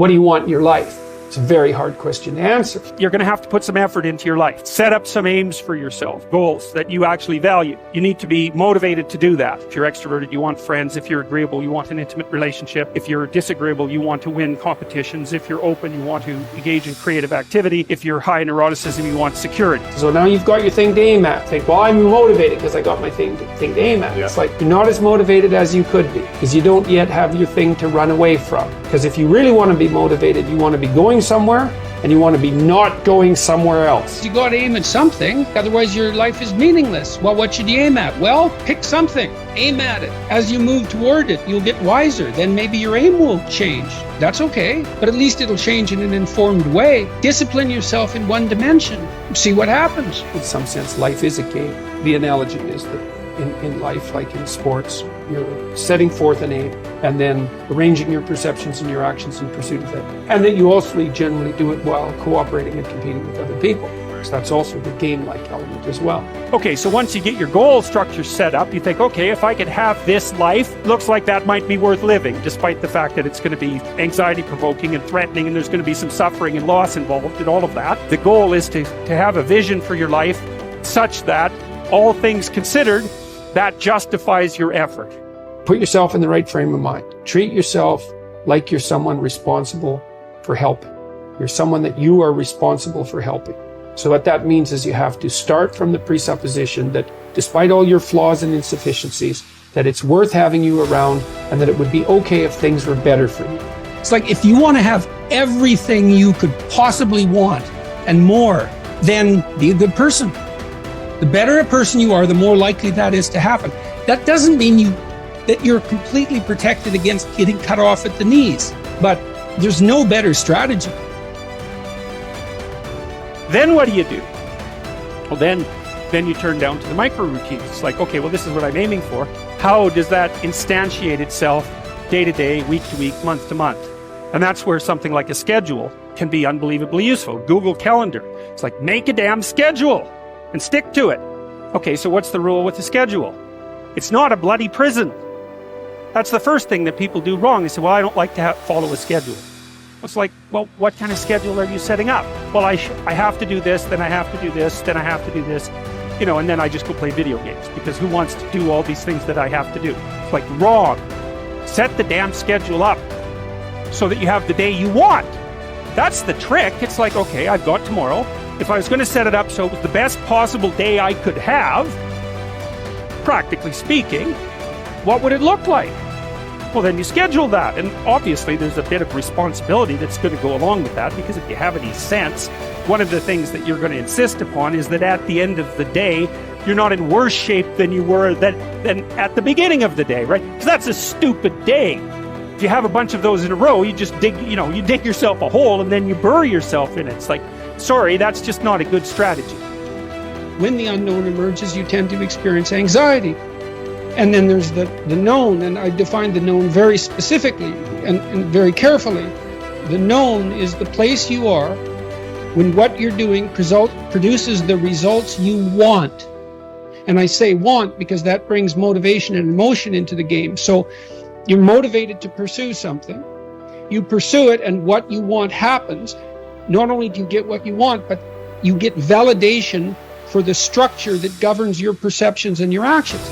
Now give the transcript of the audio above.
What do you want in your life? It's a very hard question to answer. You're going to have to put some effort into your life. Set up some aims for yourself, goals that you actually value. You need to be motivated to do that. If you're extroverted, you want friends. If you're agreeable, you want an intimate relationship. If you're disagreeable, you want to win competitions. If you're open, you want to engage in creative activity. If you're high in neuroticism, you want security. So now you've got your thing to aim at. Think, well, I'm motivated because I got my thing to aim at. Yeah. It's like you're not as motivated as you could be because you don't yet have your thing to run away from. Because if you really want to be motivated, you want to be going somewhere and you want to be not going somewhere else. You got to aim at something, otherwise your life is meaningless. Well, what should you aim at? Well, pick something, aim at it. As you move toward it, you'll get wiser. Then maybe your aim will change. That's okay, but at least it'll change in an informed way. Discipline yourself in one dimension. See what happens. In some sense, life is a game. The analogy is that in life, like in sports, you're setting forth an aim and then arranging your perceptions and your actions in pursuit of it. And that you also generally do it while cooperating and competing with other people. So that's also the game-like element as well. Okay, so once you get your goal structure set up, you think, okay, if I could have this life, looks like that might be worth living, despite the fact that it's going to be anxiety-provoking and threatening, and there's going to be some suffering and loss involved and all of that. The goal is to have a vision for your life such that, all things considered, that justifies your effort. Put yourself in the right frame of mind. Treat yourself like you're someone responsible for helping. You're someone that you are responsible for helping. So what that means is you have to start from the presupposition that despite all your flaws and insufficiencies, that it's worth having you around and that it would be okay if things were better for you. It's like if you want to have everything you could possibly want and more, then be a good person. The better a person you are, the more likely that is to happen. That doesn't mean that you're completely protected against getting cut off at the knees, but there's no better strategy. Then what do you do? Well, then you turn down to the micro routines. It's like, okay, well, this is what I'm aiming for. How does that instantiate itself day to day, week to week, month to month? And that's where something like a schedule can be unbelievably useful. Google Calendar. It's like, make a damn schedule and stick to it. Okay, so what's the rule with the schedule? It's not a bloody prison. That's the first thing that people do wrong. They say, well, I don't like to follow a schedule. It's like, well, what kind of schedule are you setting up? Well, I have to do this, then I have to do this, then I have to do this, and then I just go play video games because who wants to do all these things that I have to do? It's like, wrong. Set the damn schedule up so that you have the day you want. That's the trick. It's like, okay, I've got tomorrow. If I was going to set it up so it was the best possible day I could have, practically speaking, what would it look like? Well, then you schedule that. And obviously there's a bit of responsibility that's going to go along with that, because if you have any sense, one of the things that you're going to insist upon is that at the end of the day, you're not in worse shape than you were than at the beginning of the day, right? Because that's a stupid day. If you have a bunch of those in a row, you just dig yourself a hole and then you bury yourself in it. It's like, sorry, that's just not a good strategy. When the unknown emerges, you tend to experience anxiety. And then there's the known, and I define the known very specifically and very carefully. The known is the place you are when what you're doing produces the results you want. And I say want because that brings motivation and emotion into the game. So you're motivated to pursue something. You pursue it, and what you want happens. Not only do you get what you want, but you get validation for the structure that governs your perceptions and your actions.